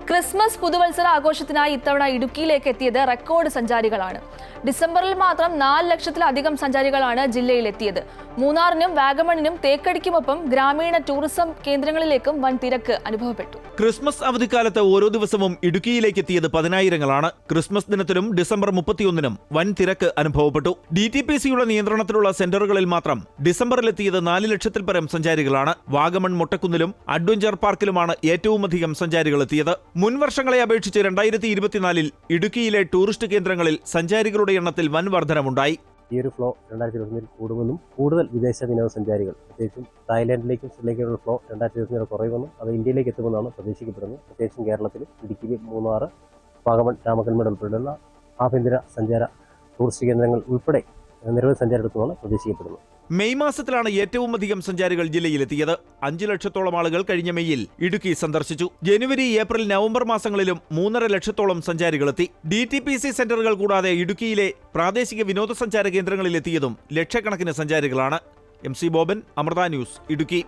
Christmas പുതുവത്സര ആഘോഷത്തിനായി ഇത്തവണ ഇടുക്കിയിലേക്ക് എത്തിയത് റെക്കോർഡ് സഞ്ചാരികളാണ്. ഡിസംബറിൽ മാത്രം 4 ലക്ഷത്തിലധികം സഞ്ചാരികളാണ് ജില്ലയിൽ എത്തിയത്. മൂന്നാറിനും വാഗമണിനും തേക്കടിക്കുമൊപ്പം ഗ്രാമീണ ടൂറിസം കേന്ദ്രങ്ങളിലേക്കും വൻ തിരക്ക് അനുഭവപ്പെട്ടു. ക്രിസ്മസ് അവധിക്കാലത്ത് ഓരോ ദിവസവും ഇടുക്കിയിലേക്ക് എത്തിയത് പതിനായിരങ്ങളാണ്. ക്രിസ്മസ് ദിനത്തിലും ഡിസംബർ 31-നും വൻ തിരക്ക് അനുഭവപ്പെട്ടു. DTPCയുടെ നിയന്ത്രണത്തിലുള്ള സെന്ററുകളിൽ മാത്രം ഡിസംബറിലെത്തിയത് 4 ലക്ഷത്തിൽ പരം സഞ്ചാരികളാണ്. വാഗമൺ മൊട്ടക്കുന്നിലും അഡ്വഞ്ചർ പാർക്കിലുമാണ് ഏറ്റവുമധികം സഞ്ചാരികൾ എത്തിയത്. മുൻവർഷങ്ങളെ അപേക്ഷിച്ച് 2024-ൽ ഇടുക്കിയിലെ ടൂറിസ്റ്റ് കേന്ദ്രങ്ങളിൽ സഞ്ചാരികളുടെ എണ്ണത്തിൽ വൻ വർധനവുണ്ടായി. ഈ ഒരു ഫ്ലോ 2021 കൂടുമെന്നും കൂടുതൽ വിദേശ വിനോദസഞ്ചാരികൾ പ്രത്യേകിച്ചും തായ്ലാൻഡിലേക്കും ശ്രീലങ്കയിലുള്ള ഫ്ലോ 2021 കുറയുമെന്നും അത് ഇന്ത്യയിലേക്ക് എത്തുമെന്നാണ് പ്രതീക്ഷിക്കപ്പെടുന്നത്. പ്രത്യേകിച്ചും കേരളത്തിൽ ഇടുക്കി, മൂന്നാർ, വാഗമൺ, രാമക്കൽമേട് ഉൾപ്പെടെയുള്ള ആഭ്യന്തര സഞ്ചാര ടൂറിസ്റ്റ് കേന്ദ്രങ്ങൾ ഉൾപ്പെടെ നിരവധി സഞ്ചാരികളെത്തുമെന്നാണ് പ്രതീക്ഷിക്കപ്പെടുന്നത്. മെയ് മാസത്തിലാണ് ഏറ്റവും അധികം സഞ്ചാരികൾ ജില്ലയിലെത്തിയത്. 5 ലക്ഷത്തോളം ആളുകൾ കഴിഞ്ഞ മെയ്യിൽ ഇടുക്കി സന്ദർശിച്ചു. ജനുവരി, ഏപ്രിൽ, നവംബർ മാസങ്ങളിലും 3.5 ലക്ഷത്തോളം സഞ്ചാരികളെത്തി. DTPC സെന്ററുകൾ കൂടാതെ ഇടുക്കിയിലെ പ്രാദേശിക വിനോദസഞ്ചാര കേന്ദ്രങ്ങളിലെത്തിയതും ലക്ഷക്കണക്കിന് സഞ്ചാരികളാണ്. MC Boban, Amrita news, Idukki.